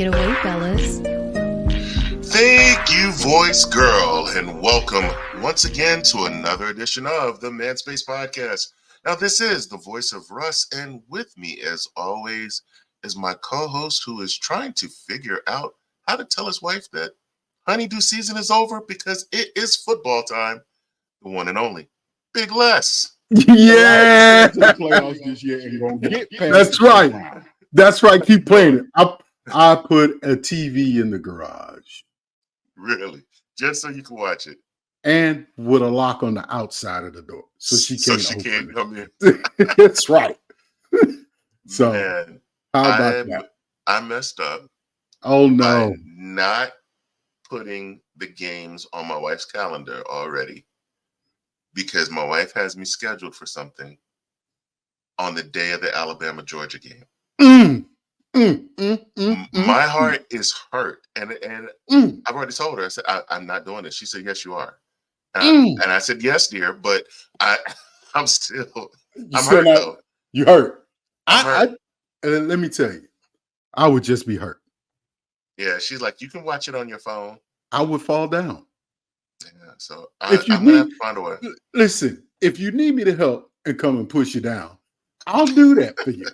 it away, fellas. Thank you, voice girl, and welcome once again to another edition of the Manspace Podcast. Now, this is the voice of Russ, and with me, as always, is my co-host who is trying to figure out how to tell his wife that honeydew season is over because it is football time. The one and only Big Less. Yeah, playoffs this year and gonna get past. that's right. That's right. Keep playing it. I put a TV in the garage Really? Just so you can watch it. and with a lock on the outside of the door, so she can't come in. That's right. So, Man, how about that? I messed up Oh by no! not putting the games on my wife's calendar already because my wife has me scheduled for something on the day of the Alabama-Georgia game. My heart is hurt, and I've already told her. I said I'm not doing this. She said, "Yes, you are," and I said, "Yes, dear," but I'm still I'm hurt though. You hurt. I'm hurt. And let me tell you, I would just be hurt. Yeah, she's like, "You can watch it on your phone." I would fall down. Yeah, so If I'm gonna have to find a way. Listen, if you need me to help and come and push you down, I'll do that for you.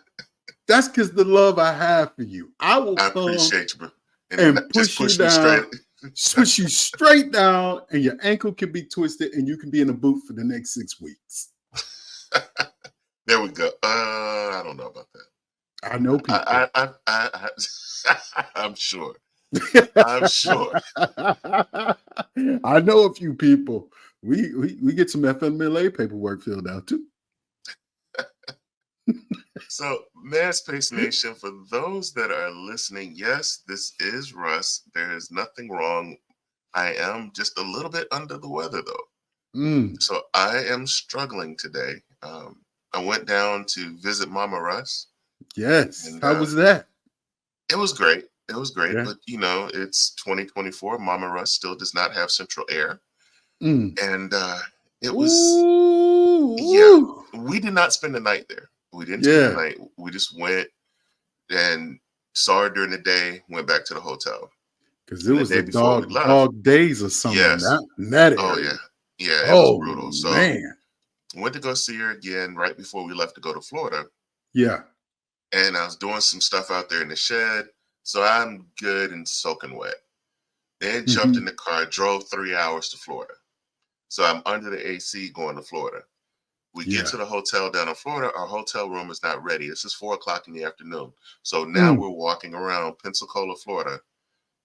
That's because the love I have for you. I will I come appreciate you, bro. and Just push me you down, straight. push you straight down, and your ankle can be twisted, and you can be in a boot for the next 6 weeks. There we go. I don't know about that. I know people. I'm sure. I'm sure. I know a few people. We get some FMLA paperwork filled out too. So, Manspace Nation, for those that are listening, yes, this is Russ. There is nothing wrong. I am just a little bit under the weather, though. So I am struggling today. I went down to visit Mama Russ. Yes. And, how was that? It was great. It was great. Yeah. But, it's 2024. Mama Russ still does not have central air. Mm. And it was, Ooh. yeah, we did not spend the night there. We didn't spend the night. We just went and saw her during the day, went back to the hotel. Because it was the dog days or something. Yes. In that area. Oh, yeah. Yeah, it was brutal. So man. Went to go see her again right before we left to go to Florida. Yeah. And I was doing some stuff out there in the shed. So I'm good and soaking wet. Then jumped in the car, drove 3 hours to Florida. So I'm under the AC going to Florida. We get to the hotel down in Florida. Our hotel room is not ready. This is 4:00 in the afternoon. So now we're walking around Pensacola, Florida,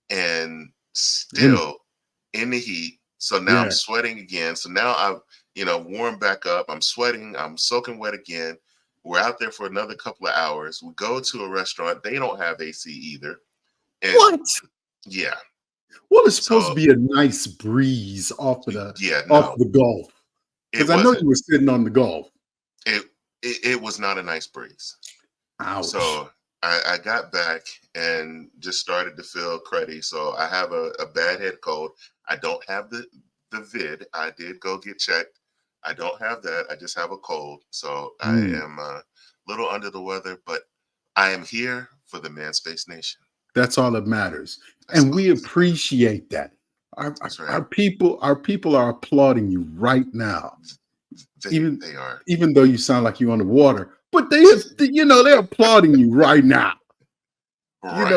and still in the heat. So now I'm sweating again. So now I've, warmed back up. I'm sweating. I'm soaking wet again. We're out there for another couple of hours. We go to a restaurant. They don't have AC either. And what? Yeah. Well, it's supposed to be a nice breeze off the Gulf. Because I know you were sitting on the Gulf. It was not a nice breeze. Ouch. So I got back and just started to feel cruddy. So I have a bad head cold. I don't have the vid. I did go get checked. I don't have that. I just have a cold. So I am a little under the weather, but I am here for the Manspace Nation. That's all that matters. And we appreciate that. Our people are applauding you right now. They are. Even though you sound like you're on the water, but they're applauding you right now. Right.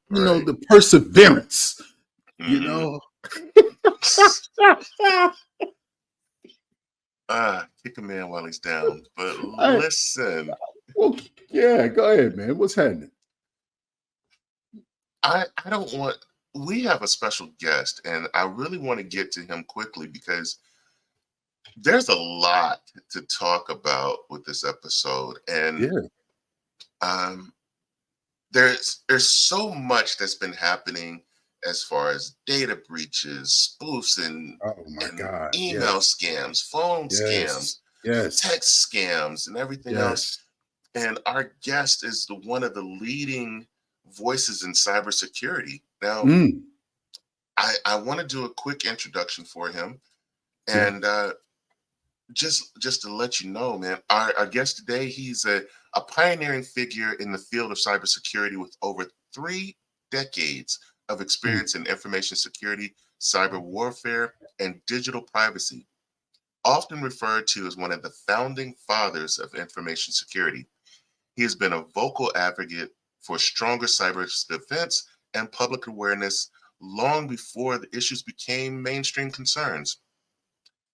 The perseverance. Kick a man while he's down. But listen. Well, yeah, go ahead, man. What's happening? I don't want. We have a special guest, and I really want to get to him quickly because there's a lot to talk about with this episode, and there's so much that's been happening as far as data breaches, spoofs, and email scams, phone scams, text scams, and everything else. And our guest is one of the leading voices in cybersecurity. Now, I want to do a quick introduction for him, and just to let you know, man, our guest today, he's a a pioneering figure in the field of cybersecurity with over 3 decades of experience in information security, cyber warfare, and digital privacy. Often referred to as one of the founding fathers of information security, he has been a vocal advocate for stronger cyber defense and public awareness long before the issues became mainstream concerns.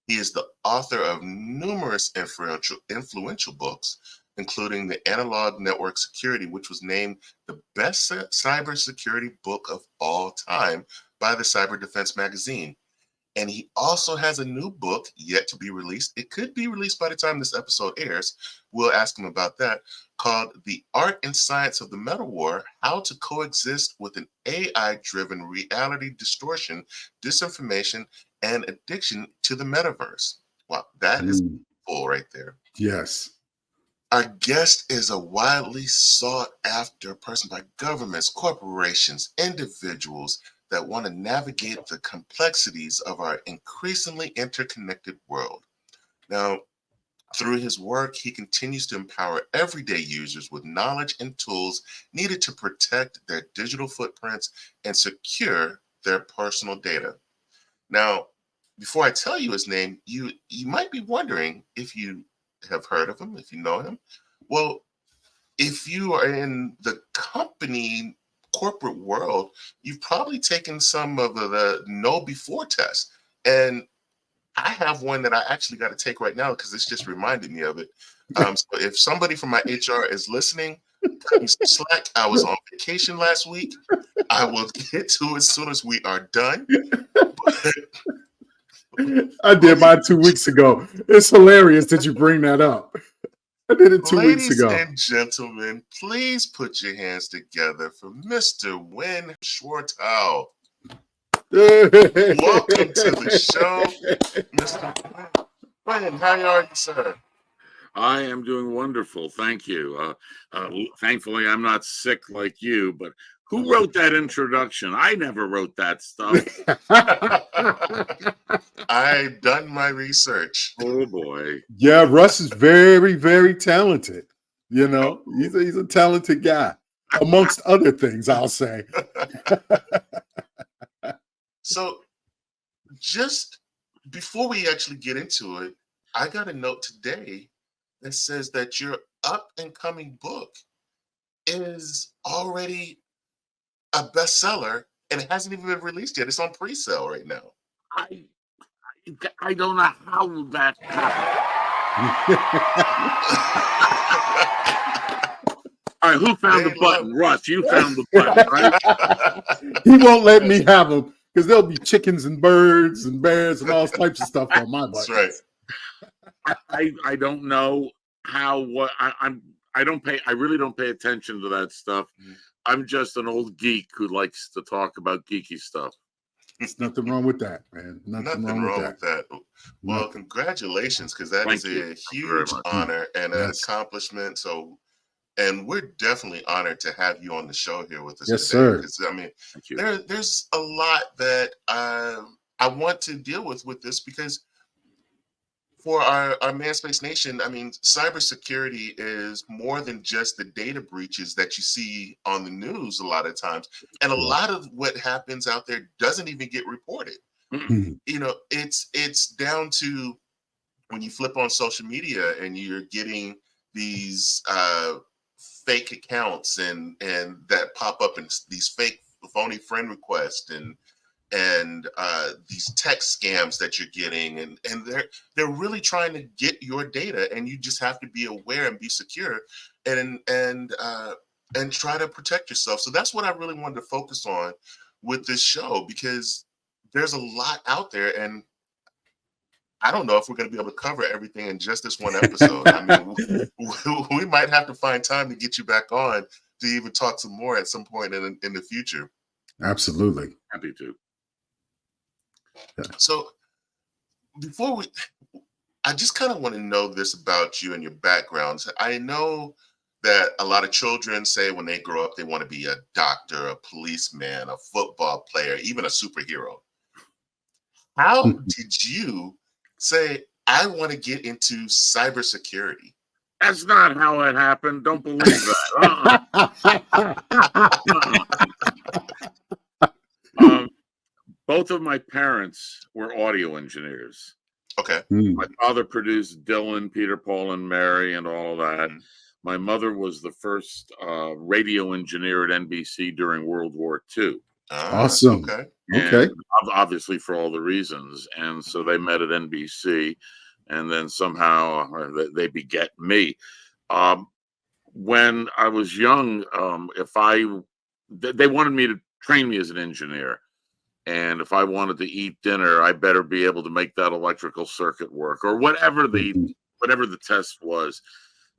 He is the author of numerous influential books, including The Analog Network Security, which was named the best cybersecurity book of all time by the Cyber Defense magazine. And he also has a new book yet to be released. It could be released by the time this episode airs. We'll ask him about that, called The Art and Science of the Meta War, How to Coexist with an AI-Driven Reality Distortion, Disinformation, and Addiction to the Metaverse. Wow, that is full right there. Yes. Our guest is a widely sought after person by governments, corporations, individuals that want to navigate the complexities of our increasingly interconnected world. Now, through his work, he continues to empower everyday users with knowledge and tools needed to protect their digital footprints and secure their personal data. Now, before I tell you his name, you might be wondering if you have heard of him, if you know him. Well, if you are in the corporate world, you've probably taken some of the know before test. And I have one that I actually got to take right now because it's just reminded me of it. So if somebody from my HR is listening, cut me some slack. I was on vacation last week. I will get to it as soon as we are done. I did mine 2 weeks ago. It's hilarious that you bring that up. I did it 2 weeks Ladies ago. and gentlemen, please put your hands together for Mr. Winn Schwartau. Welcome to the show, Mr. Winn. How are you, sir? I am doing wonderful. Thank you. Thankfully, I'm not sick like you, but who wrote that introduction? I never wrote that stuff. I've done my research. Oh, boy. Yeah, Russ is very, very talented. You know, he's a talented guy, amongst other things, I'll say. So just before we actually get into it, I got a note today that says that your up and coming book is already a bestseller and it hasn't even been released yet. It's on pre-sale right now. I don't know how that happened. All right, who found the button? Russ, you found the button, right? He won't let me have them because there'll be chickens and birds and bears and all types of stuff on my button. That's right. I don't know I really don't pay attention to that stuff. I'm just an old geek who likes to talk about geeky stuff. There's nothing wrong with that, man. Nothing wrong with that. Well, congratulations, because that is a huge honor and an accomplishment. So, and we're definitely honored to have you on the show here with us today. Sir. Because I mean, there's a lot that I want to deal with this, because for our Manspace Nation, I mean, cybersecurity is more than just the data breaches that you see on the news a lot of times. And a lot of what happens out there doesn't even get reported. You know, it's down to when you flip on social media and you're getting these fake accounts and that pop up in these fake phony friend requests and these text scams that you're getting, and they're really trying to get your data, and you just have to be aware and be secure and try to protect yourself. So that's what I really wanted to focus on with this show, because there's a lot out there, and I don't know if we're going to be able to cover everything in just this one episode. I mean, we might have to find time to get you back on to even talk some more at some point in the future. Absolutely. Happy to. Yeah. So before I just kind of want to know this about you and your background. I know that a lot of children say when they grow up, they want to be a doctor, a policeman, a football player, even a superhero. How did you say, I want to get into cybersecurity? That's not how it happened. Don't believe that. Both of my parents were audio engineers. Okay. My father produced Dylan, Peter, Paul, and Mary, and all of that. Mhm. My mother was the first radio engineer at NBC during World War II. Awesome. Okay. Okay. And obviously for all the reasons. And so they met at NBC, and then somehow they beget me. When I was young, they wanted me to train me as an engineer. And if I wanted to eat dinner, I better be able to make that electrical circuit work, or whatever the test was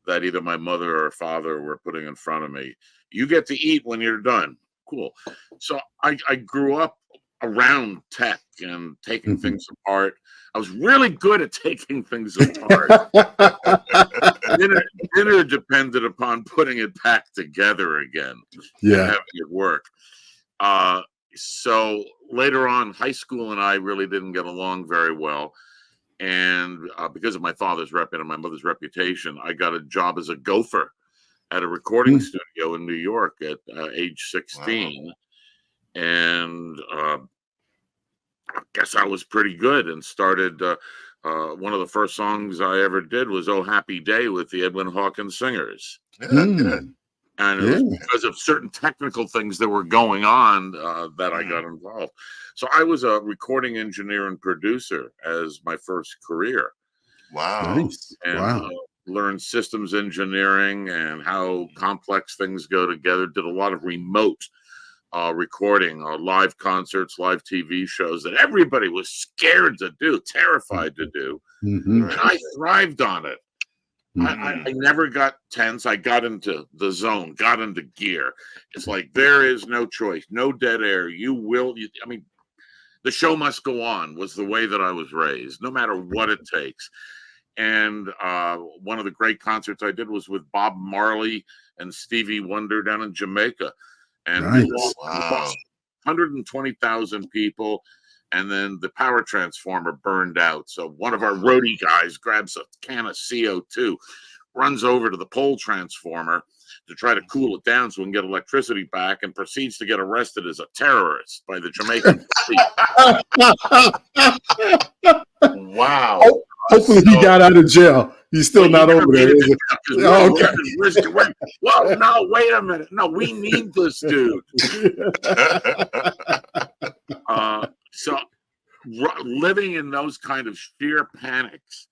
that either my mother or father were putting in front of me. You get to eat when you're done. Cool. So I grew up around tech and taking things apart. I was really good at taking things apart. dinner depended upon putting it back together again and having it work. So later on, high school and I really didn't get along very well. And because of my father's rep and my mother's reputation, I got a job as a gopher at a recording studio in New York at age 16. Wow. And I guess I was pretty good and started. One of the first songs I ever did was "Oh Happy Day" with the Edwin Hawkins Singers. Yeah, good. And it was because of certain technical things that were going on that I got involved. So I was a recording engineer and producer as my first career. Wow. Nice. And learned systems engineering and how complex things go together. Did a lot of remote recording, live concerts, live TV shows that everybody was scared to do, terrified to do. And I thrived on it. I never got tense. I got into the zone, got into gear. It's like there is no choice, no dead air. I mean, the show must go on was the way that I was raised, no matter what it takes. And one of the great concerts I did was with Bob Marley and Stevie Wonder down in Jamaica. And we lost 120,000 people. And then the power transformer burned out. So one of our roadie guys grabs a can of CO2, runs over to the pole transformer to try to cool it down so we can get electricity back, and proceeds to get arrested as a terrorist by the Jamaican police. Wow. Hopefully he got out of jail. He's still not over there, is it? Okay. Well, no, wait a minute. No, we need this dude. So living in those kind of sheer panics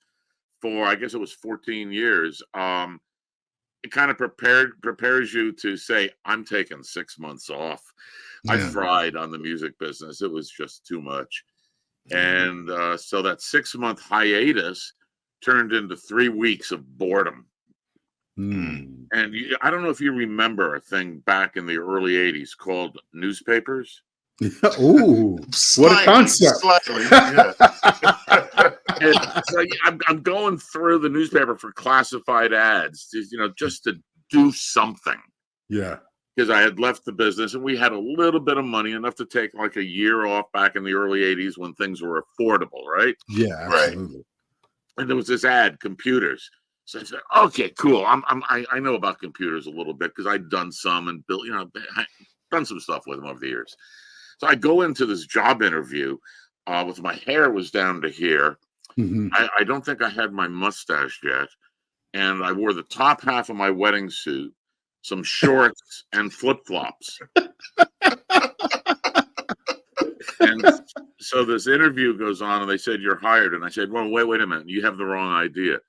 for, I guess it was 14 years, it kind of prepares you to say, I'm taking 6 months off. I fried on the music business. It was just too much. And so that 6-month hiatus turned into 3 weeks of boredom. And I don't know if you remember a thing back in the early 80s called newspapers. Ooh, what a concept. Slightly, yeah. So I'm going through the newspaper for classified ads, just to do something. Yeah. Because I had left the business and we had a little bit of money, enough to take like a year off back in the early 80s when things were affordable, right? Yeah, absolutely. Right. And there was this ad, computers. So I said, okay, cool. I know about computers a little bit because I'd done some and built, done some stuff with them over the years. So I go into this job interview with my hair was down to here. I don't think I had my mustache yet. And I wore the top half of my wedding suit, some shorts, and flip-flops. And so this interview goes on, and they said, you're hired. And I said, well, wait a minute. You have the wrong idea.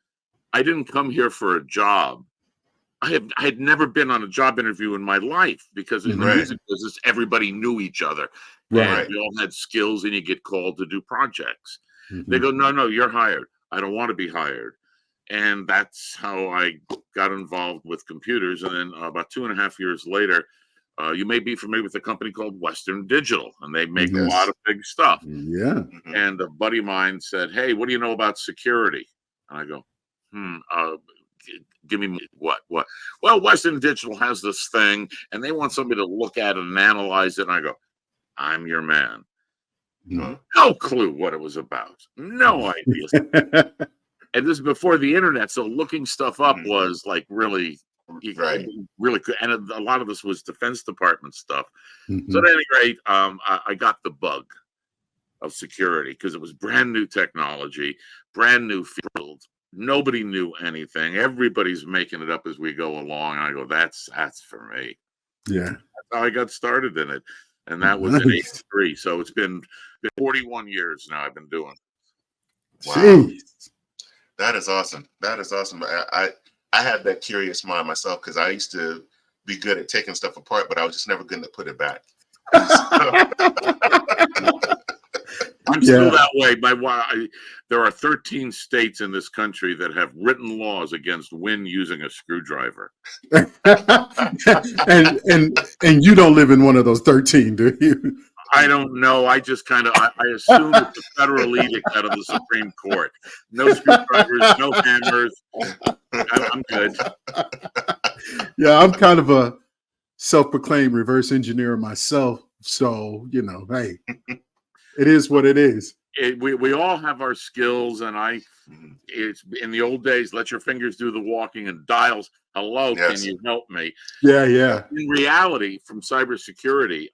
I didn't come here for a job. I had never been on a job interview in my life because in the music business, everybody knew each other. And we all had skills, and you get called to do projects. They go, no, you're hired. I don't want to be hired. And that's how I got involved with computers. And then about 2.5 years later, you may be familiar with a company called Western Digital, and they make a lot of big stuff. Yeah. And a buddy of mine said, hey, what do you know about security? And I go, give me what? Well, Western Digital has this thing, and they want somebody to look at it and analyze it. And I go, I'm your man. No clue what it was about. No idea. And this is before the internet, so looking stuff up was like really, Right. really good. And a lot of this was Defense Department stuff. Mhm. So at any rate, I got the bug of security because it was brand new technology, brand new field. Nobody knew anything. Everybody's making it up as we go along. And I go, that's for me. Yeah. That's how I got started in it. And that was in Nice. '83. So it's been 41 years now I've been doing. Wow. Jeez. That is awesome. That is awesome. I had that curious mind myself because I used to be good at taking stuff apart, but I was just never good at put it back. I'm still that way. There are 13 states in this country that have written laws against Winn using a screwdriver. and you don't live in one of those 13, do you? I don't know. I just kind of I assume it's a federal edict out of the Supreme Court. No screwdrivers, no hammers. I'm good. Yeah, I'm kind of a self-proclaimed reverse engineer myself. So, you know, hey, it is what it is. We all have our skills, and it's in the old days, let your fingers do the walking and dials. Hello, Yes. Can you help me? Yeah. In reality, from cybersecurity,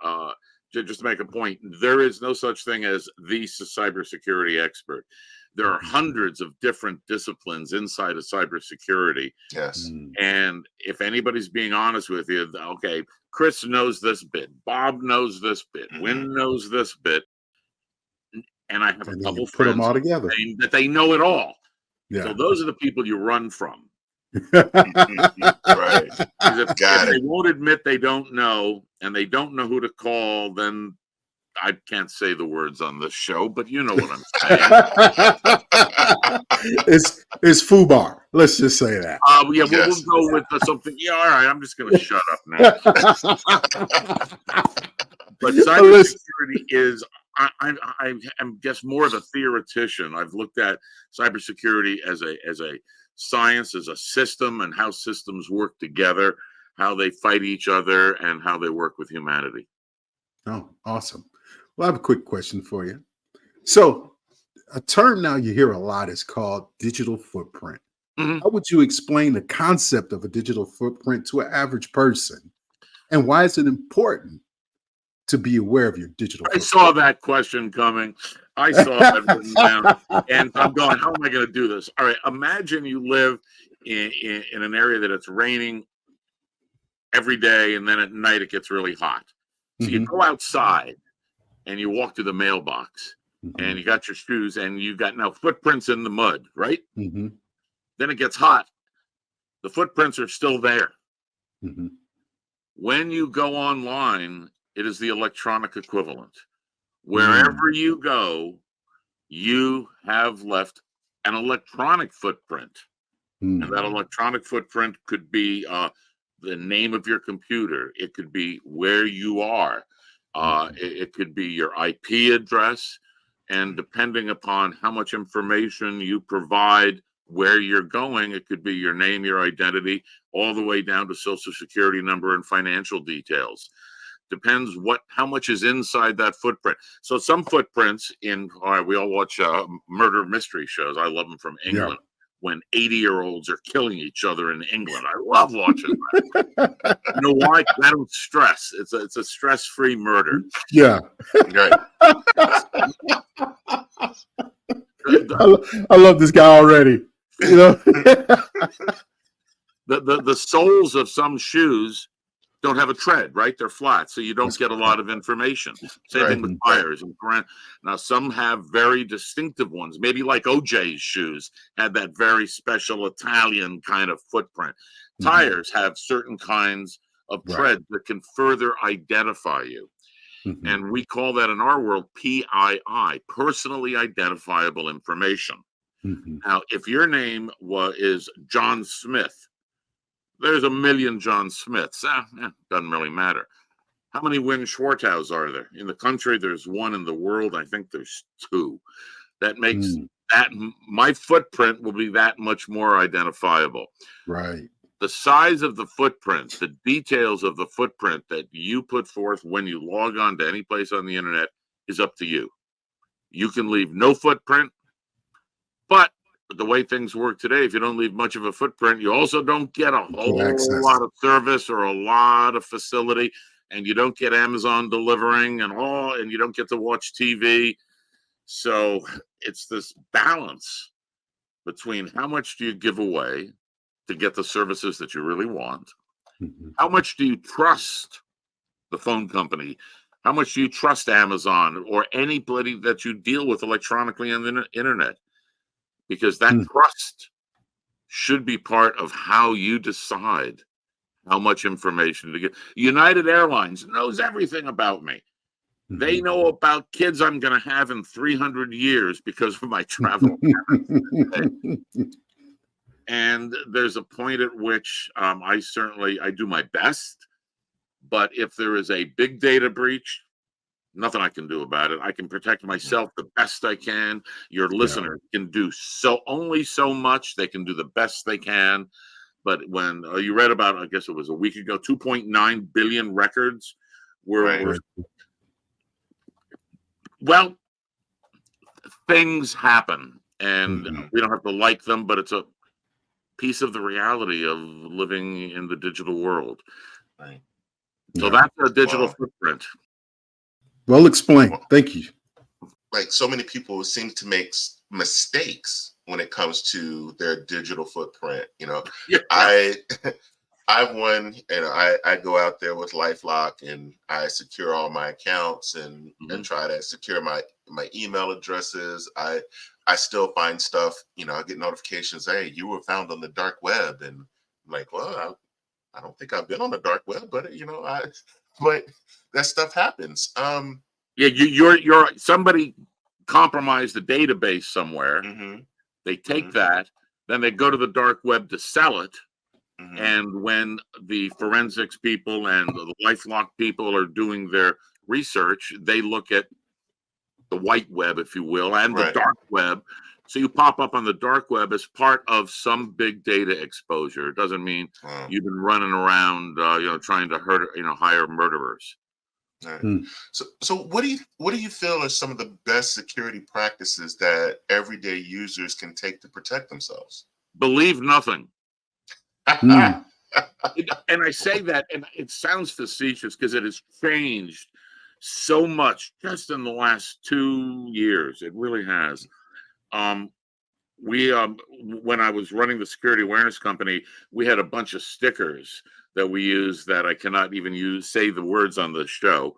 just to make a point, there is no such thing as the cybersecurity expert. There are hundreds of different disciplines inside of cybersecurity. Yes. And if anybody's being honest with you, okay, Chris knows this bit, Bob knows this bit, Winn knows this bit, and I have a couple put them friends all together. that they know it all. Yeah. So those are the people you run from. Right. If they won't admit they don't know, and they don't know who to call, then I can't say the words on this show, but you know what I'm saying. It's FUBAR. Let's just say that. Yeah, we'll go with something. Yeah, all right. I'm just going to shut up now. But cybersecurity is, I'm guess more of a theoretician. I've looked at cybersecurity as a science, as a system, and how systems work together, how they fight each other, and how they work with humanity. Oh, awesome. Well, I have a quick question for you. So, a term now you hear a lot is called digital footprint. Mm-hmm. How would you explain the concept of a digital footprint to an average person? And why is it important to be aware of your digital footprint? I saw that question coming. I saw that written down. And I'm going, how am I going to do this? All right, imagine you live in an area that it's raining every day, and then at night it gets really hot. So you go outside and you walk to the mailbox, and you got your shoes, and you got now footprints in the mud, right? Then it gets hot. The footprints are still there. When you go online, it is the electronic equivalent. Wherever you go, you have left an electronic footprint. And that electronic footprint could be the name of your computer. It could be where you are. It could be your IP address. And depending upon how much information you provide where you're going, it could be your name, your identity, all the way down to social security number and financial details. Depends how much is inside that footprint. So some footprints we all watch murder mystery shows. I love them from England. Yeah. When 80-year-olds are killing each other in England. I love watching that. You know why? I don't stress. It's a stress-free murder. Yeah. Right. I love this guy already. You know, the soles of some shoes don't have a tread, right? They're flat, so you don't get a lot of information. Same thing with tires and now some have very distinctive ones. Maybe like OJ's shoes had that very special Italian kind of footprint. Tires have certain kinds of tread that can further identify you. And we call that in our world PII, personally identifiable information. Now, if your name is John Smith, there's a million John Smiths. Doesn't really matter. How many Winn Schwartaus are there? In the country, there's one. In the world, I think there's two. That makes that my footprint will be that much more identifiable. Right. The size of the footprint, the details of the footprint that you put forth when you log on to any place on the internet is up to you. You can leave no footprint, but But the way things work today, if you don't leave much of a footprint, you also don't get a whole access. lot of service or a lot of facility, and you don't get Amazon delivering and you don't get to watch TV. So it's this balance between how much do you give away to get the services that you really want? Mhm. How much do you trust the phone company? How much do you trust Amazon or anybody that you deal with electronically on the internet? Because that trust should be part of how you decide how much information to get. United Airlines knows everything about me. They know about kids I'm going to have in 300 years because of my travel. And there's a point at which I do my best. But if there is a big data breach, nothing I can do about it. I can protect myself the best I can. Your listeners can do only so much. They can do the best they can. But when you read about, I guess it was a week ago, 2.9 billion records were well, things happen, and we don't have to like them, but it's a piece of the reality of living in the digital world. Right. So that's a digital footprint. Well explained. Thank you. Like so many people seem to make mistakes when it comes to their digital footprint. I've won, and I go out there with LifeLock and I secure all my accounts and try to secure my email addresses. I still find stuff, I get notifications, hey, you were found on the dark web. And I'm like, well, I don't think I've been on the dark web, but but that stuff happens. You're somebody compromised the database somewhere. They take that, then they go to the dark web to sell it. And when the forensics people and the LifeLock people are doing their research, they look at the white web, if you will, and the dark web. So you pop up on the dark web as part of some big data exposure. It doesn't mean you've been running around, trying to hire murderers. Right. So what do you feel are some of the best security practices that everyday users can take to protect themselves? Believe nothing. And I say that, and it sounds facetious because it has changed so much just in the last 2 years. It really has. When I was running the security awareness company, we had a bunch of stickers that we used that I cannot even say the words on the show.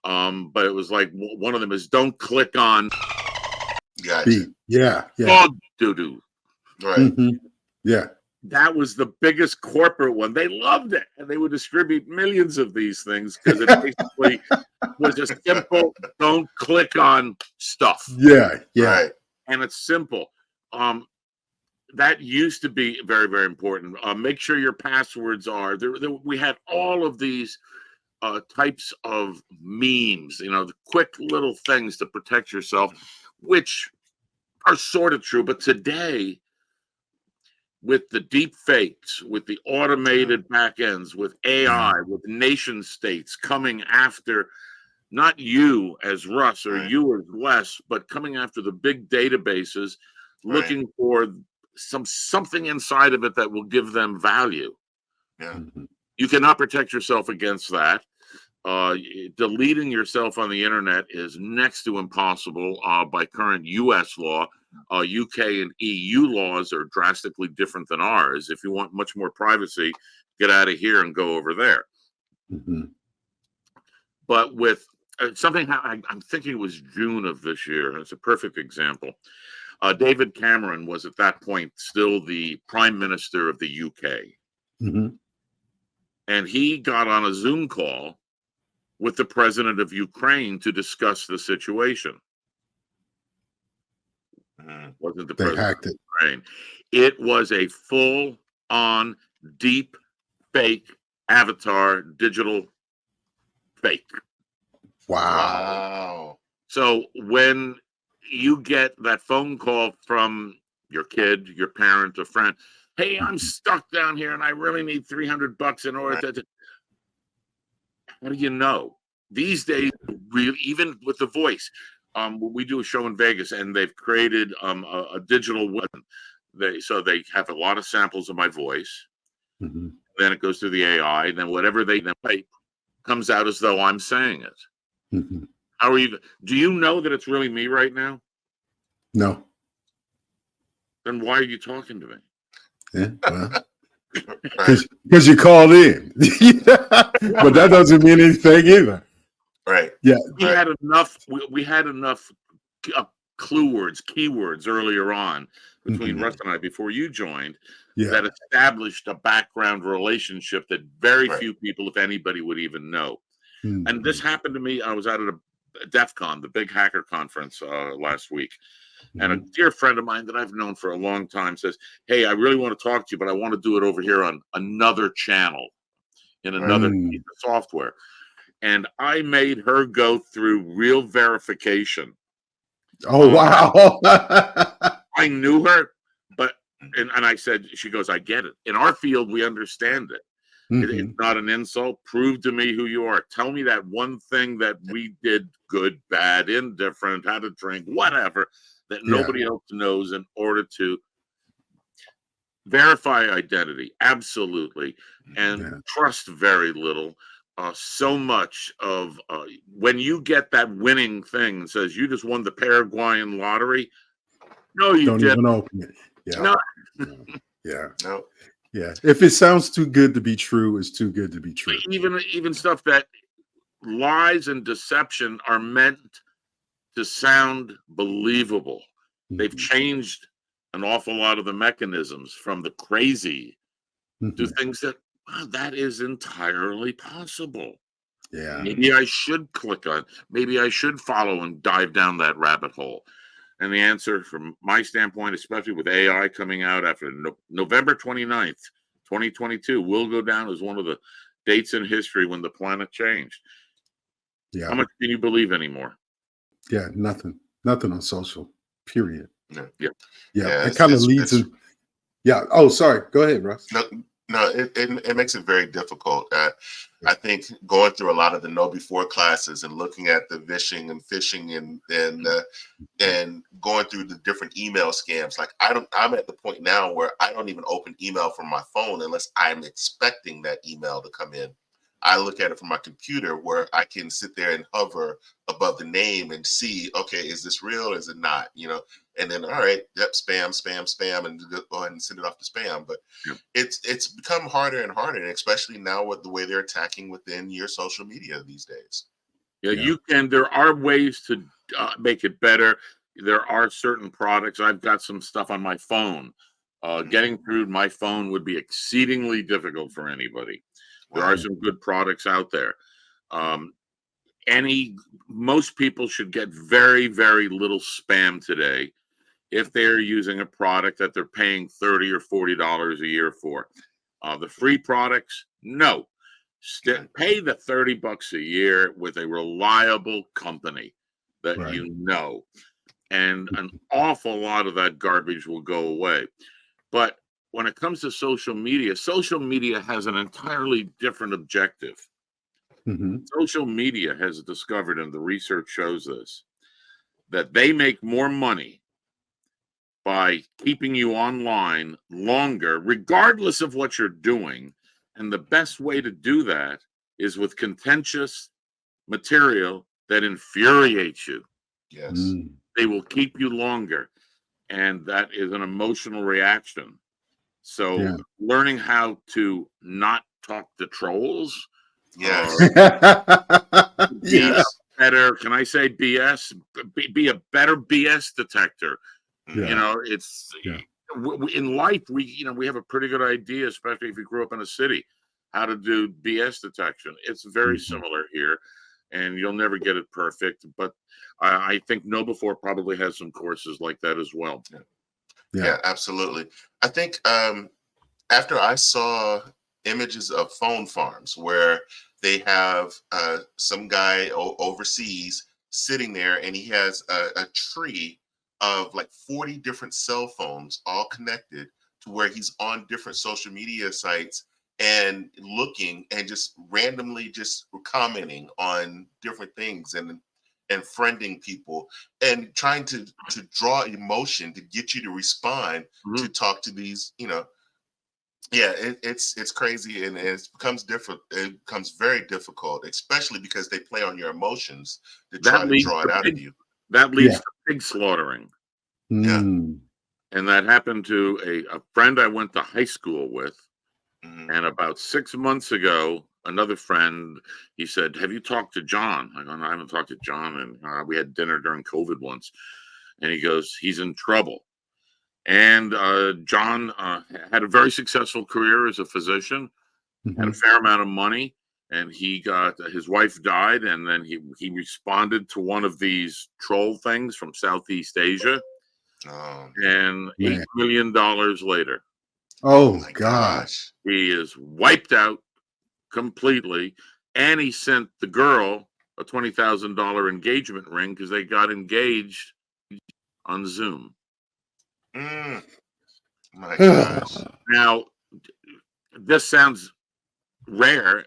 But it was like one of them is don't click on Gotcha. dog doo-doo. Right. Yeah. That was the biggest corporate one. They loved it, and they would distribute millions of these things because it basically was a simple don't click on stuff. Right. And it's simple. That used to be very, very important. Make sure your passwords are there. We had all of these types of memes, the quick little things to protect yourself, which are sort of true. But today, with the deep fakes, with the automated backends, with AI, with nation states coming after not you as Russ or you as Less, but coming after the big databases, looking for something inside of it that will give them value. You cannot protect yourself against that. Deleting yourself on the internet is next to impossible by current U.S. law. UK and EU laws are drastically different than ours. If you want much more privacy, get out of here and go over there. But with something, I'm thinking it was June of this year. It's a perfect example. David Cameron was at that point still the Prime Minister of the UK. And he got on a Zoom call with the president of Ukraine to discuss the situation. Wasn't the president of Ukraine. It was a full-on, deep, fake avatar, digital fake. Wow. So when you get that phone call from your kid, your parent, a friend, hey, I'm stuck down here and I really need $300 in order to. How do you know? These days, even with the voice, we do a show in Vegas and they've created a digital weapon They have a lot of samples of my voice. Mm-hmm. Then it goes through the AI. And then whatever they then type comes out as though I'm saying it. Mm-hmm. How are you? Do you know that it's really me right now? No. Then why are you talking to me? Yeah. Well, Right. because you called in, but that doesn't mean anything either. Right. Yeah. We had enough. We had enough keywords earlier on between Mhm. Russ and I before you joined Yeah. that established a background relationship that very Right. few people, if anybody, would even know. Mhm. And this happened to me. I was out at a DEF CON, the big hacker conference last week. And a dear friend of mine that I've known for a long time says, "Hey, I really want to talk to you, but I want to do it over here on another channel in another piece of software." And I made her go through real verification. Oh, wow. I knew her, but and I said, she goes, "I get it. In our field, we understand it. It's not an insult. Prove to me who you are. Tell me that one thing that we did good, bad, indifferent, how to drink, whatever, that nobody else knows in order to verify identity." Absolutely. And trust very little. So much of when you get that winning thing and says you just won the Paraguayan lottery. No, you Don't didn't. even open it. Yeah. No. Yeah. No. Yeah. If it sounds too good to be true, it's too good to be true. Even stuff that lies and deception are meant to sound believable. They've changed an awful lot of the mechanisms from the crazy to things that, wow, that is entirely possible. Yeah. Maybe I should click on, maybe I should follow and dive down that rabbit hole. And the answer from my standpoint, especially with AI coming out after November 29th, 2022, will go down as one of the dates in history when the planet changed. Yeah. How much can you believe anymore? Yeah. Nothing on social, period. No. Yeah. Yeah. It kind of leads in. Yeah. Oh, sorry. Go ahead, Russ. No, it makes it very difficult. I think going through a lot of the know before classes and looking at the vishing and phishing and going through the different email scams. Like I'm at the point now where I don't even open email from my phone unless I'm expecting that email to come in. I look at it from my computer where I can sit there and hover above the name and see, okay, is this real? Is it not? And then, all right, yep, spam, and go ahead and send it off to spam. But it's become harder and harder, and especially now with the way they're attacking within your social media these days. Yeah, you can. There are ways to make it better. There are certain products. I've got some stuff on my phone. Getting through my phone would be exceedingly difficult for anybody. There are some good products out there. Most people should get very, very little spam today if they're using a product that they're paying $30 or $40 a year for. The free products, no. Pay the $30 a year with a reliable company that you know, and an awful lot of that garbage will go away. But when it comes to social media has an entirely different objective. Social media has discovered, and the research shows this, that they make more money by keeping you online longer, regardless of what you're doing. And the best way to do that is with contentious material that infuriates you. Yes. They will keep you longer. And that is an emotional reaction. So learning how to not talk to trolls. Yes. Better, can I say BS? Be a better BS detector. It's in life, we have a pretty good idea, especially if you grew up in a city, how to do BS detection. It's very similar here, and you'll never get it perfect. But I think KnowBe4 probably has some courses like that as well. Yeah, absolutely. I think after I saw images of phone farms where they have some guy overseas sitting there and he has a tree of like 40 different cell phones all connected to where he's on different social media sites and looking and just randomly just commenting on different things. And and friending people and trying to draw emotion to get you to respond to talk to these, yeah, it's crazy, and it becomes different. It becomes very difficult, especially because they play on your emotions to try to draw it out of you. That leads to pig slaughtering. Yeah. And that happened to a friend I went to high school with. And about 6 months ago, another friend, he said, "Have you talked to John?" I go, "No, I haven't talked to John." And we had dinner during COVID once. And he goes, "He's in trouble." And John had a very successful career as a physician, had a fair amount of money. And his wife died. And then he responded to one of these troll things from Southeast Asia. And $8 million later. Oh my gosh. He is wiped out completely. And he sent the girl a $20,000 engagement ring because they got engaged on Zoom. My gosh. Now, this sounds rare.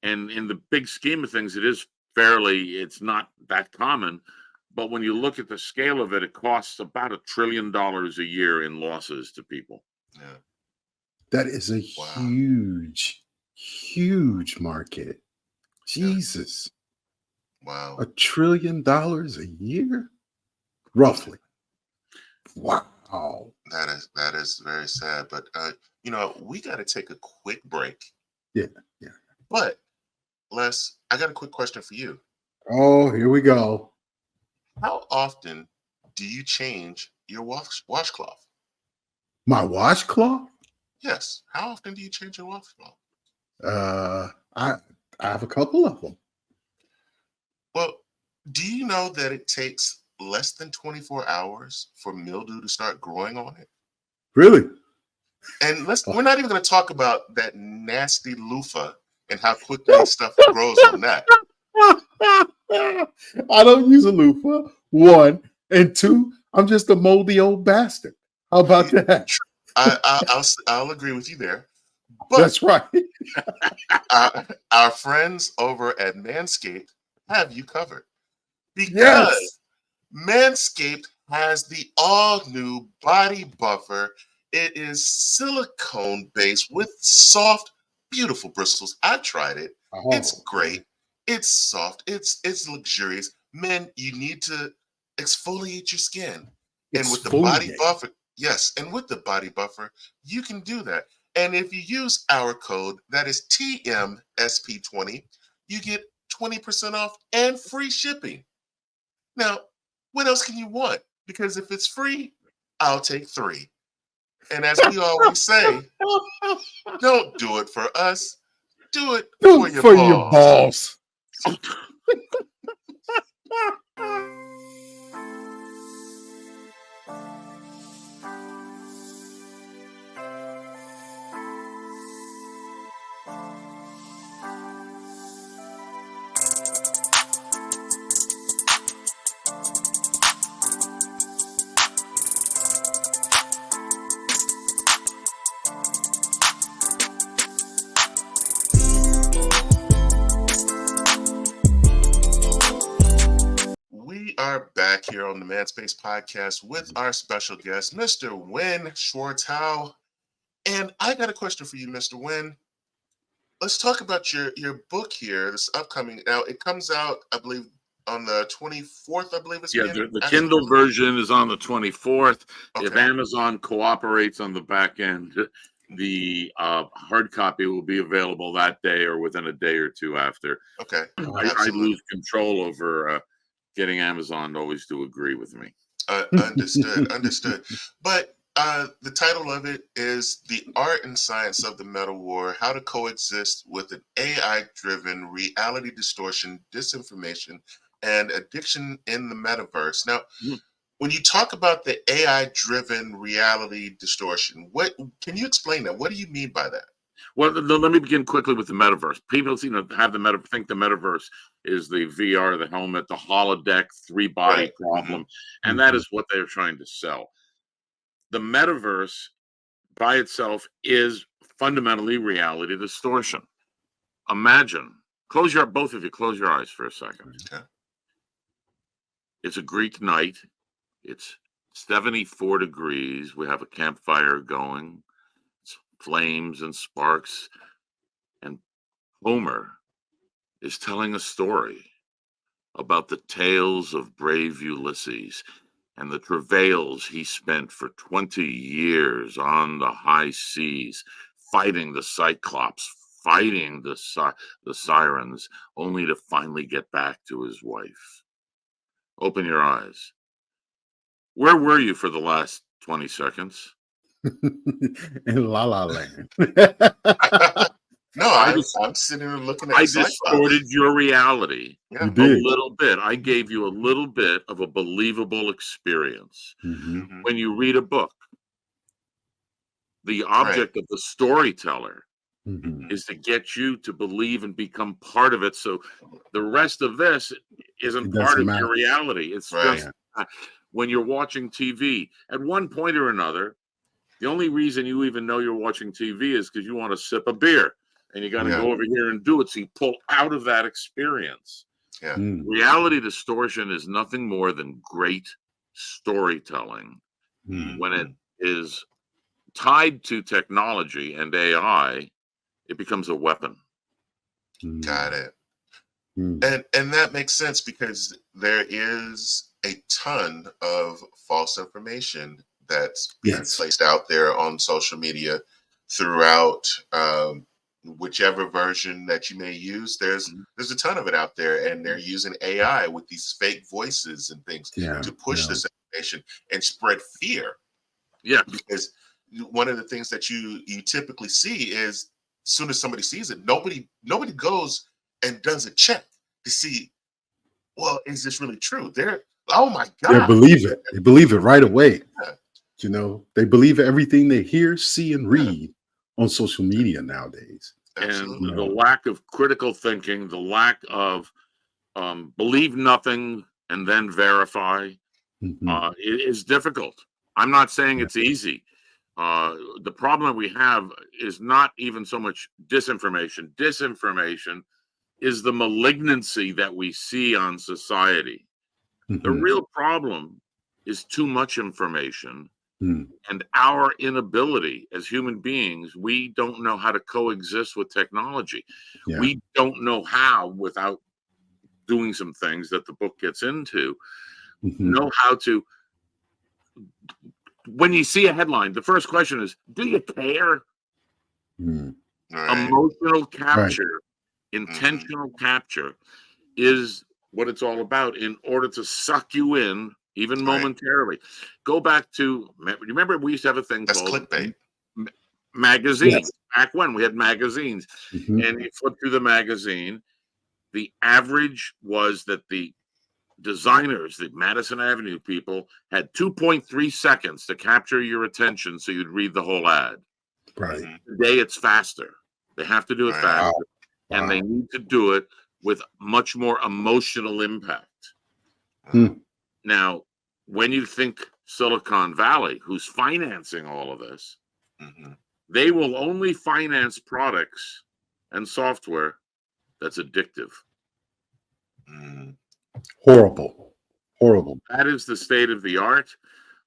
And in the big scheme of things, it's not that common. But when you look at the scale of it, it costs about $1 trillion a year in losses to people. Yeah. That is a huge, huge market. Jesus. Wow. $1 trillion a year? Roughly. Wow. That is very sad. But we got to take a quick break. Yeah. But Les, I got a quick question for you. Oh, here we go. How often do you change your washcloth? My washcloth? Yes. How often do you change your washcloth? I have a couple of them. Well, do you know that it takes less than 24 hours for mildew to start growing on it? Really? And we're not even going to talk about that nasty loofah and how quickly stuff grows on that. I don't use a loofah, 1. And 2, I'm just a moldy old bastard. How about that? I'll agree with you there. But that's right. our friends over at Manscaped have you covered, because Manscaped has the all-new body buffer. It is silicone based with soft, beautiful bristles. I tried it. It's great. It's soft. It's luxurious. Men, you need to exfoliate your skin. And with the body buffer, and with the body buffer, you can do that. And if you use our code, that is TMSP20, you get 20% off and free shipping. Now, what else can you want? Because if it's free, I'll take 3. And as we always say, don't do it for us. Do it for your balls. We are back here on the Manspace podcast with our special guest, Mr. Winn Schwartau. And I got a question for you, Mr. Winn. Let's talk about your book here, this upcoming. Now, it comes out, I believe, on the 24th, I believe it's the Kindle version is on the 24th. Okay. If Amazon cooperates on the back end, the hard copy will be available that day or within a day or two after. Okay. I lose control over getting Amazon always to agree with me. Understood. But the title of it is The Art and Science of the Meta War, How to Coexist with an AI-Driven Reality Distortion, Disinformation, and Addiction in the Metaverse. Now, when you talk about the AI-driven reality distortion, what can you explain that? What do you mean by that? Well, let me begin quickly with the metaverse. People, think the metaverse is the VR, the helmet, the holodeck, 3-body problem, and that is what they're trying to sell. The metaverse by itself is fundamentally reality distortion. Imagine, both of you close your eyes for a second. Okay. It's a Greek night. It's 74 degrees. We have a campfire going. It's flames and sparks. And Homer is telling a story about the tales of brave Ulysses and the travails he spent for 20 years on the high seas, fighting the Cyclops, fighting the sirens, only to finally get back to his wife. Open your eyes. Where were you for the last 20 seconds? In La La Land. No, I'm sitting here looking at I the Cyclops. distorted your reality Yeah. You a did. little bit. I gave you a little bit of a believable experience. Mhm. Mhm. When you read a book, the object of the storyteller Mhm. is to get you to believe and become part of it. So the rest of this isn't It part doesn't of matter. your reality. It's Right. just when you're watching TV, at one point or another, the only reason you even know you're watching TV is because you want to sip a beer and you got to Yeah. go over here and do it. So you pull out of that experience. Yeah. Mm. Reality distortion is nothing more than great storytelling. Mm. When it is tied to technology and AI, it becomes a weapon. Mm. Got it. Mm. And that makes sense because there is a ton of false information that's being Yes. placed out there on social media throughout whichever version that you may use. There's a ton of it out there, and they're using AI with these fake voices and things Yeah. to push this information and spread fear. Yeah. Because one of the things that you typically see is as soon as somebody sees it, nobody goes and does a check to see, well, is this really true? Oh my They God. believe it. They believe it right away. Yeah. You know, they believe everything they hear, see, and read on social media nowadays. Absolutely. And the lack of critical thinking, the lack of believe nothing and then verify Mhm. is difficult. I'm not saying it's easy. The problem we have is not even so much disinformation. Disinformation is the malignancy that we see on society. The Mhm. real problem is too much information Mm. and our inability as human beings. We don't know how to coexist with technology. Yeah. We don't know how, without doing some things that the book gets into, Mhm. know how to. When you see a headline, the first question is, do you care? Mm. Right. Emotional Right. capture, intentional capture is what it's all about in order to suck you in, even Right. momentarily. Go back to, remember we used to have a thing That's called clickbait. magazines. Yes. Back when we had magazines, Mhm. and you flip through the magazine, the average was that the designers, the Madison Avenue people, had 2.3 seconds to capture your attention so you'd read the whole ad. Right. Mhm. Today it's faster. They have to do it Right. faster, Wow. and they need to do it with much more emotional impact. Hmm. Now, when you think Silicon Valley, who's financing all of this, Mhm. they will only finance products and software that's addictive. Mm. Horrible. Horrible. That is the state of the art.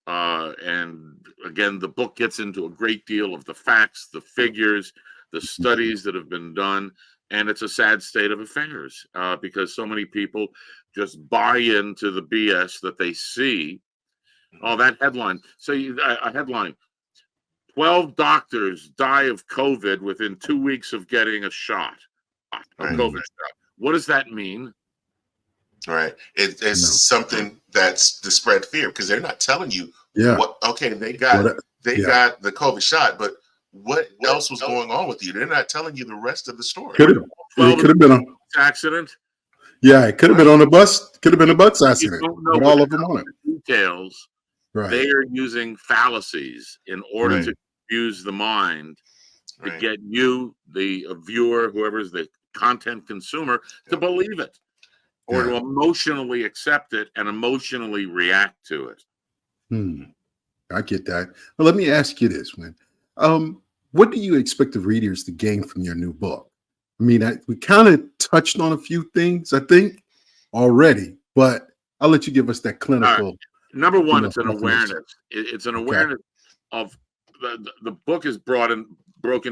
And again, the book gets into a great deal of the facts, the figures, the studies that have been done. And it's a sad state of affairs because so many people just buy into the BS that they see. Oh, that headline. So a headline: 12 doctors die of COVID within 2 weeks of getting a shot, a Right. COVID shot. What does that mean? Right. It's No. something that's to spread fear because they're not telling you Yeah. what. Okay, they got What? Yeah. got the COVID shot, but what else was going on with you? They're not telling you the rest of the story. Could have. It could have been a. Accident. Yeah. It could have been on a bus. Could have been a bus You accident don't know with all of them on it. details. Right. They are using fallacies in order Right. to confuse the mind to Right. get you, the viewer, whoever's the content consumer, to Yep. believe it or to Yeah. emotionally accept it and emotionally react to it. Hmm. I get that. Well, let me ask you this, Winn. What do you expect the readers to gain from your new book? I mean, we kind of touched on a few things, I think, already, but I'll let you give us that clinical. Number one, know, it's an definition. awareness. It's an Okay. awareness of the book is broken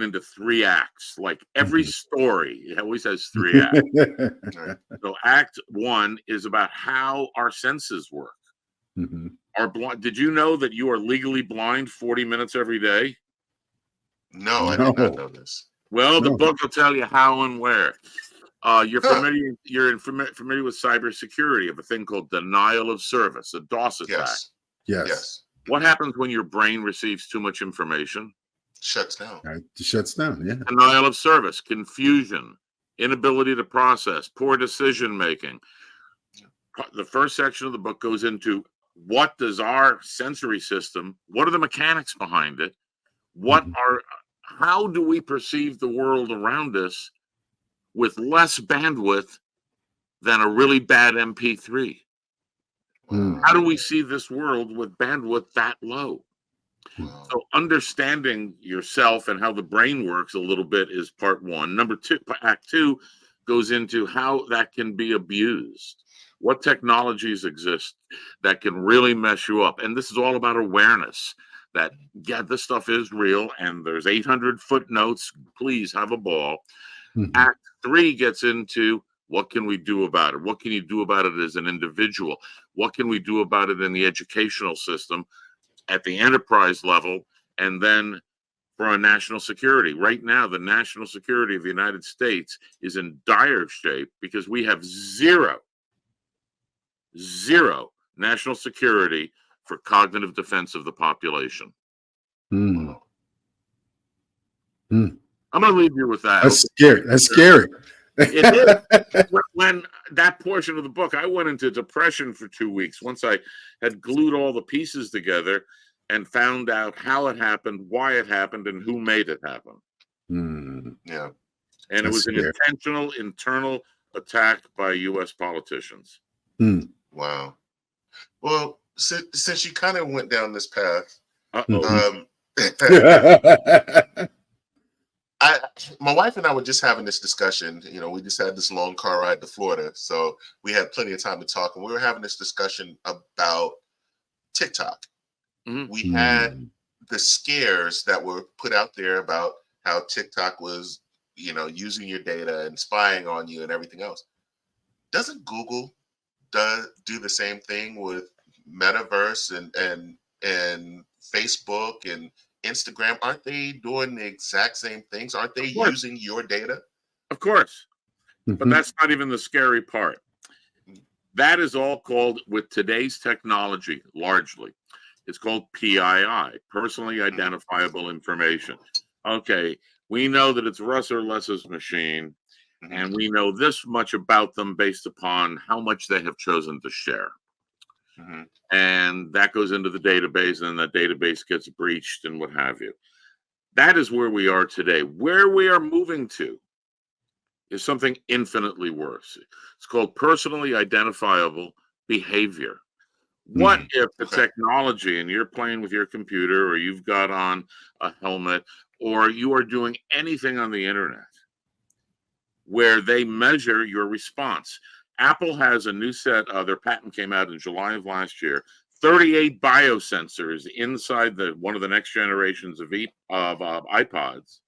into 3 acts. Like every story, it always has 3 acts. Right. So act 1 is about how our senses work. Did you know that you are legally blind 40 minutes every day? No, I did not know this. Well, the No. book will tell you how and where. You're familiar. Familiar with cybersecurity of a thing called denial of service, a DOS attack. Yes. What happens when your brain receives too much information? Shuts down. Right. It shuts down. Yeah. Denial of service, confusion, inability to process, poor decision making. The first section of the book goes into what does our sensory system, what are the mechanics behind it? How do we perceive the world around us with less bandwidth than a really bad MP3? How do we see this world with bandwidth that low? So understanding yourself and how the brain works a little bit is part 1. Number 2, act 2 goes into how that can be abused. What technologies exist that can really mess you up? And this is all about awareness that, yeah, this stuff is real and there's 800 footnotes. Please have a ball. Act 3 gets into what can we do about it? What can you do about it as an individual? What can we do about it in the educational system at the enterprise level? And then for our national security. Right now, the national security of the United States is in dire shape because we have zero national security for cognitive defense of the population. I'm going to leave you with that. That's scary. That's scary. It is. When that portion of the book, I went into depression for 2 weeks once I had glued all the pieces together and found out how it happened, why it happened, and who made it happen. Yeah. And it was an intentional internal attack by U.S. politicians. Wow. Well, since you kind of went down this path, my wife and I were just having this discussion. You know, we just had this long car ride to Florida, so we had plenty of time to talk. And we were having this discussion about TikTok. We had the scares that were put out there about how TikTok was, you know, using your data and spying on you and everything else. Doesn't Google do the same thing with Metaverse and Facebook and Instagram? Aren't they doing the exact same things? Aren't they using your data? Of course. But that's not even the scary part. That is all called, with today's technology, largely, it's called PII, personally identifiable information. Okay, we know that it's Russ Less's machine, and we know this much about them based upon how much they have chosen to share. And that goes into the database, and that database gets breached and what have you. That is where we are today. Where we are moving to is something infinitely worse. It's called personally identifiable behavior. What if the technology, and you're playing with your computer, or you've got on a helmet, or you are doing anything on the internet where they measure your response? Apple has a new set, their patent came out in July of last year, 38 biosensors inside one of the next generations of earpods,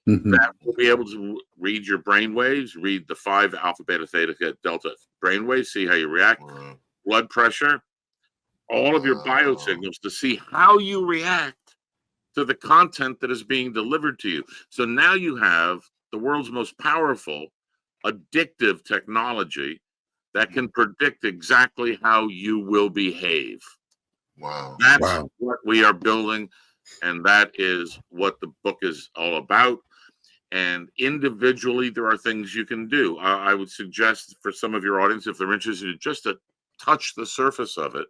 that will be able to read your brain waves, read the 5 alpha, beta, theta, delta brain waves, see how you react, blood pressure, all of your biosignals to see how you react to the content that is being delivered to you. So now you have the world's most powerful addictive technology that can predict exactly how you will behave. Wow. That's what we are building, and that is what the book is all about. And individually, there are things you can do. I would suggest for some of your audience, if they're interested, just to touch the surface of it,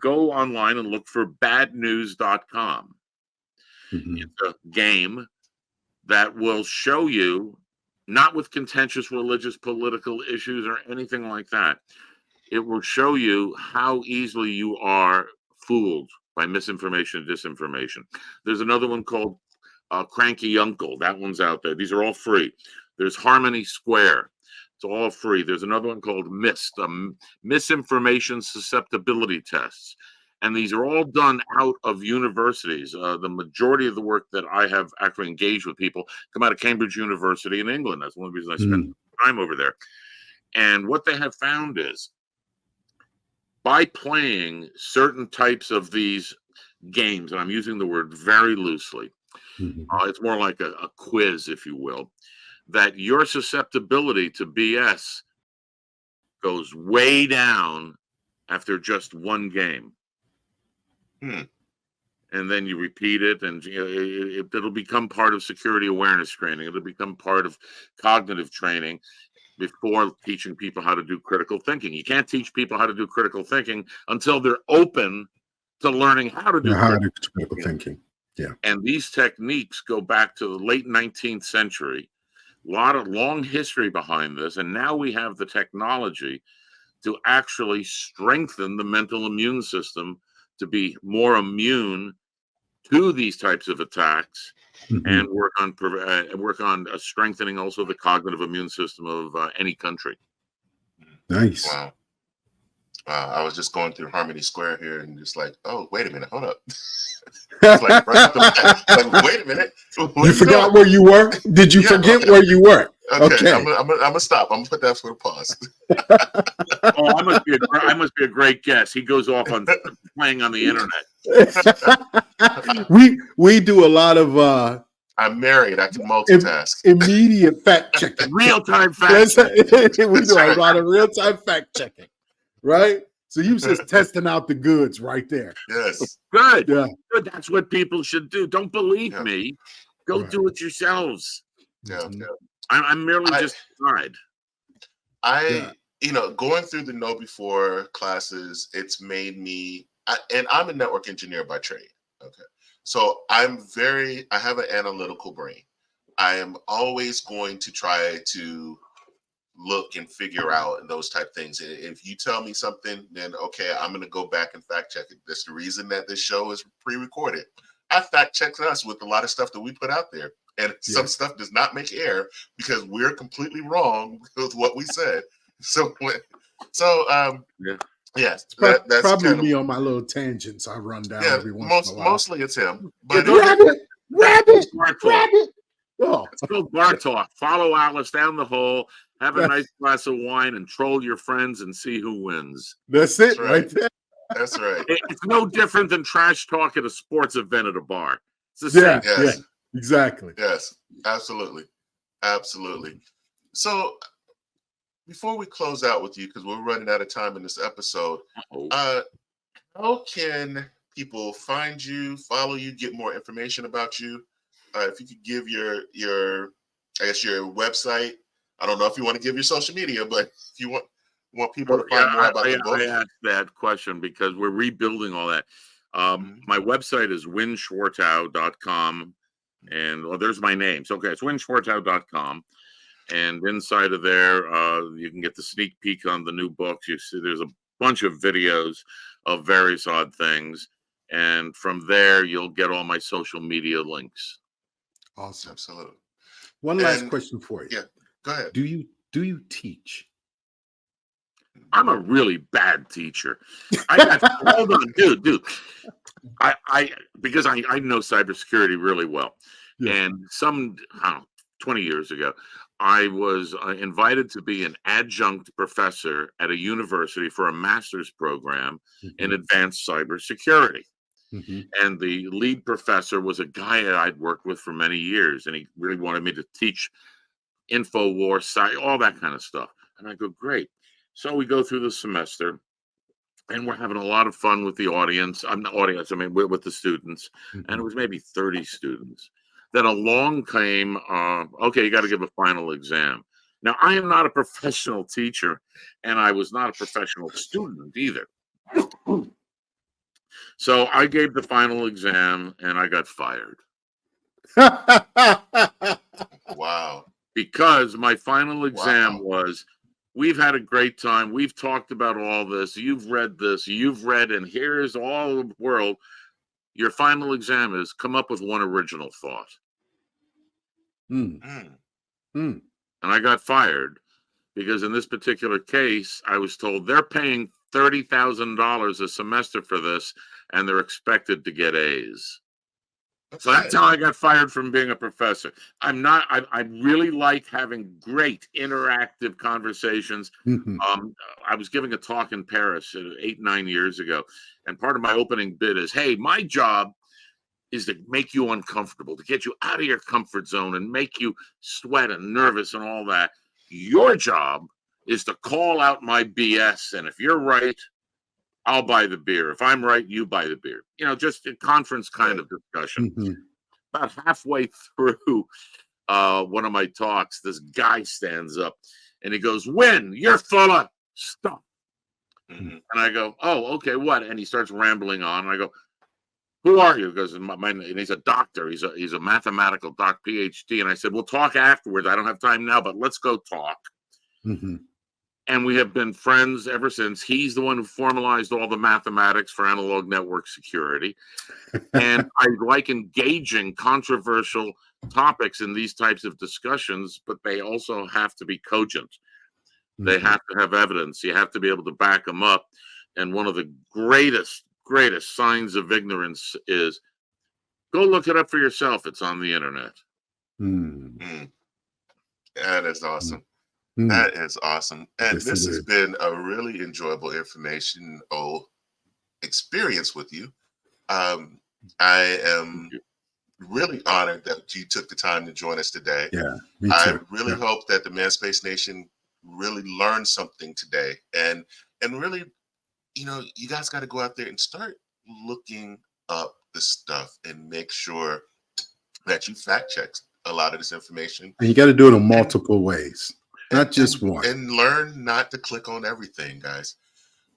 go online and look for badnews.com. It's a game that will show you, not with contentious religious political issues or anything like that. It will show you how easily you are fooled by misinformation and disinformation. There's another one called Cranky Uncle. That one's out there. These are all free. There's Harmony Square. It's all free. There's another one called MIST, Misinformation Susceptibility Tests. And these are all done out of universities. The majority of the work that I have actually engaged with people come out of Cambridge University in England. That's one of the reasons I spent time over there. And what they have found is by playing certain types of these games, and I'm using the word very loosely, it's more like a quiz, if you will, that your susceptibility to BS goes way down after just one game. And then you repeat it, and it'll become part of security awareness training. It'll become part of cognitive training before teaching people how to do critical thinking. You can't teach people how to do critical thinking until they're open to learning how to do critical thinking. Yeah. And these techniques go back to the late 19th century. A lot of long history behind this. And now we have the technology to actually strengthen the mental immune system to be more immune to these types of attacks, and work on strengthening also the cognitive immune system of any country. Nice. Wow. I was just going through Harmony Square here and just like, oh, wait a minute, hold up. like, wait a minute. You forgot where you were? Did you forget where you were? Okay. I'm gonna stop. I'm gonna put that for a pause. Oh, I must be a great guest. He goes off on playing on the internet. we do a lot of I'm married. I can multitask. Immediate fact checking. Real-time fact checking. We do a lot of real-time fact checking. Right? So you just testing out the goods right there. Yes. Good. Yeah. Good. That's what people should do. Don't believe me. Go do it yourselves. Yeah. I'm merely just a guide. Going through the Know Before classes, it's made me, and I'm a network engineer by trade. Okay. So I have an analytical brain. I am always going to try to look and figure out and those type of things. And if you tell me something, then okay, I'm going to go back and fact check it. That's the reason that this show is pre-recorded. I fact checked us with a lot of stuff that we put out there, and some stuff does not make air because we're completely wrong with what we said. Yes, that's probably kind of me on my little tangents I run down every once in a while. Mostly it's him. But Rabbit. Oh. Let's go bar talk. Follow Alice down the hole, have a nice glass of wine, and troll your friends and see who wins. That's it right there. That's right. It's no different than trash talk at a sports event at a bar. It's the same. Yeah, exactly. Yes, absolutely. So before we close out with you, because we're running out of time in this episode, how can people find you, follow you, get more information about you? If you could give your website. I don't know if you want to give your social media, but if you want people to find more about the book. I asked that question because we're rebuilding all that. My website is winnschwartau.com, and there's my name. So, okay, it's winnschwartau.com. And inside of there, you can get the sneak peek on the new books. You see there's a bunch of videos of various odd things. And from there, you'll get all my social media links. Awesome. Absolutely. One last question for you. Yeah, go ahead. Do you teach? I'm a really bad teacher. Hold on, dude. Because I know cybersecurity really well. Yeah. And 20 years ago, I was invited to be an adjunct professor at a university for a master's program in advanced cybersecurity. And the lead professor was a guy I'd worked with for many years, and he really wanted me to teach InfoWar, all that kind of stuff. And I go, great. So we go through the semester, and we're having a lot of fun with the audience. With the students. And it was maybe 30 students. Then along came, okay, you got to give a final exam. Now, I am not a professional teacher, and I was not a professional student either. So I gave the final exam, and I got fired. Wow. Because my final exam was, we've had a great time. We've talked about all this. You've read this. You've read, and here's all the world. Your final exam is come up with one original thought. And I got fired because in this particular case, I was told they're paying $30,000 a semester for this, and they're expected to get A's. So that's how I got fired from being a professor. I really like having great interactive conversations. I was giving a talk in Paris 8-9 years ago, and part of my opening bid is, hey, my job is to make you uncomfortable, to get you out of your comfort zone and make you sweat and nervous and all that. Your job is to call out my BS, and if you're right, I'll buy the beer. If I'm right, you buy the beer. Just a conference kind of discussion. About halfway through one of my talks, this guy stands up and he goes, Winn, you're full of stuff. And I go, oh, okay, what? And he starts rambling on. And I go, who are you? He goes, and he's a doctor. He's a mathematical doc, PhD. And I said, we'll talk afterwards. I don't have time now, but let's go talk. And we have been friends ever since. He's the one who formalized all the mathematics for analog network security. And I like engaging controversial topics in these types of discussions, but they also have to be cogent. They have to have evidence. You have to be able to back them up. And one of the greatest signs of ignorance is go look it up for yourself. It's on the internet. That is awesome. That is awesome. And yes, this has been a really enjoyable experience with you. I am really honored that you took the time to join us today. Yeah, me too. I really hope that the ManSpace Nation really learned something today. And really, you guys got to go out there and start looking up the stuff and make sure that you fact check a lot of this information. And you got to do it in multiple ways. Not just one. And learn not to click on everything, guys.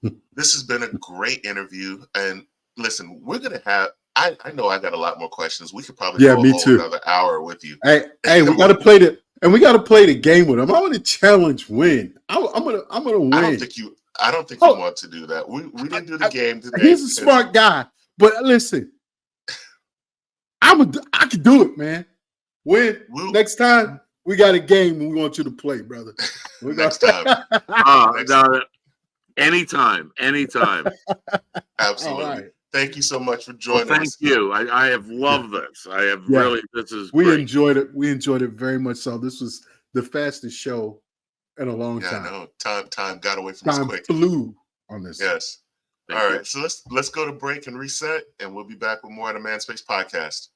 This has been a great interview. And listen, we're going to have, I know I got a lot more questions. We could probably go another hour with you. Hey, we got to play the game with him. I want to challenge Winn. I'm gonna win. I don't think you want to do that. We didn't do the game today. He's a smart guy. But listen, I can do it, man. Winn, next time. We got a game and we want you to play, brother. Next time. Anytime. Absolutely. Right. Thank you so much for joining us. Thank you. I have loved this. I have really, this is we great. enjoyed it. We enjoyed it very much so. This was the fastest show in a long time. I know. Time got away from us quick. Flew on this. Yes. All right. So let's go to break and reset, and we'll be back with more of the ManSpace podcast.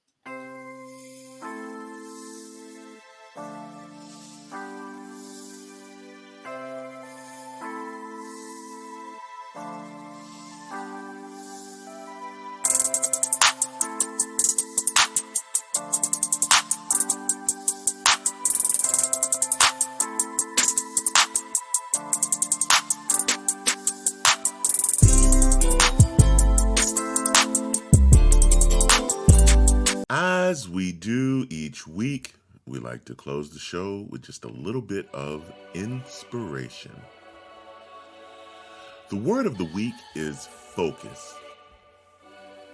As we do each week, we like to close the show with just a little bit of inspiration. The word of the week is focus.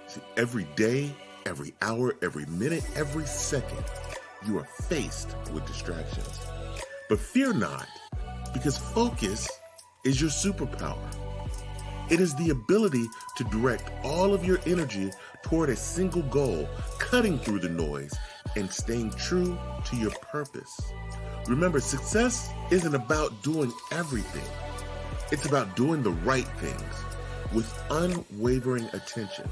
See, every day, every hour, every minute, every second, you are faced with distractions. But fear not, because focus is your superpower. It is the ability to direct all of your energy toward a single goal, cutting through the noise and staying true to your purpose. Remember, success isn't about doing everything. It's about doing the right things with unwavering attention.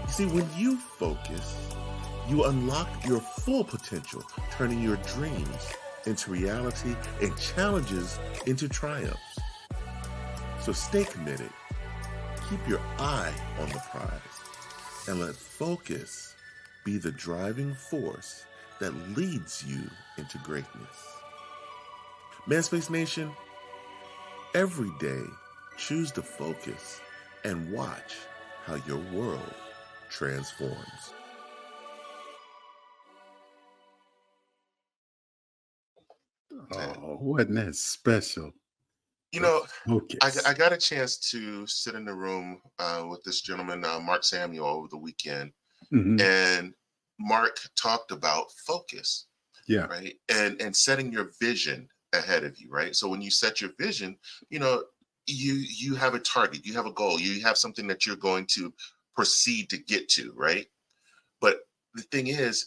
You see, when you focus, you unlock your full potential, turning your dreams into reality and challenges into triumphs. So stay committed, keep your eye on the prize, and let focus be the driving force that leads you into greatness. ManSpace Nation, every day choose to focus and watch how your world transforms. Oh, wasn't that special? You know, I got a chance to sit in the room with this gentleman, Mark Samuel, over the weekend. And Mark talked about focus. Yeah. Right. And setting your vision ahead of you, right? So when you set your vision, you know, you have a target, you have a goal, you have something that you're going to proceed to get to, right? But the thing is,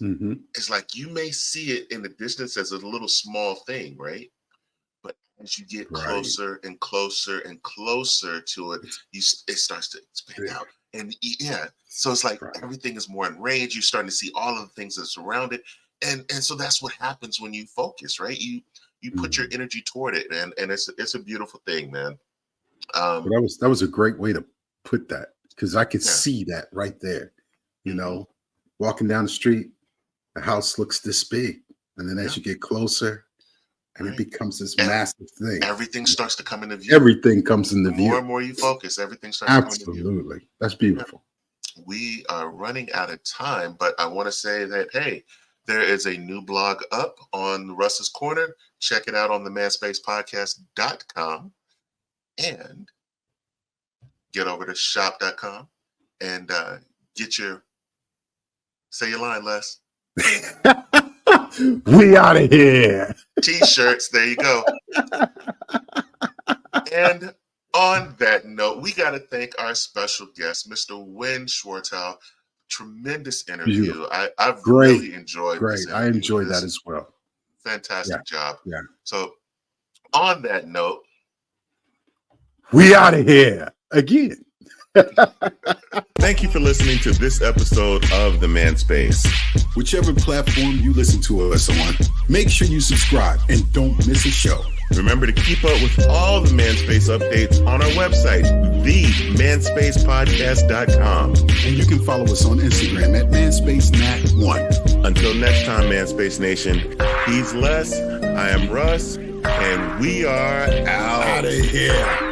it's like you may see it in the distance as a little small thing, right? But as you get closer and closer and closer to it, it starts to expand out. And so it's like everything is more in range. You're starting to see all of the things that surround it. And so that's what happens when you focus, right? You put your energy toward it, and it's a beautiful thing, man. That was a great way to put that, because I could see that right there. You know, walking down the street, the house looks this big, and then as you get closer, and it becomes this massive thing. Everything starts to come into view. Everything comes into view. The more and more you focus, everything starts to come into view. Absolutely. That's beautiful. We are running out of time, but I want to say that, hey, there is a new blog up on Russ's Corner. Check it out on the manspacepodcast.com and get over to shop.com and say your line, Les. We out of here. T-shirts, there you go. And on that note, we got to thank our special guest, Mr. Winn Schwartau. Tremendous interview. I've really enjoyed this interview. I enjoyed that as well. Fantastic job. Yeah. So on that note, we out of here again. Thank you for listening to this episode of The Man Space. Whichever platform you listen to us on, make sure you subscribe and don't miss a show. Remember to keep up with all the Man Space updates on our website, themanspacepodcast.com. And you can follow us on Instagram at manspacenat1. Until next time, Man Space Nation, he's Les, I am Russ, and we are out of here.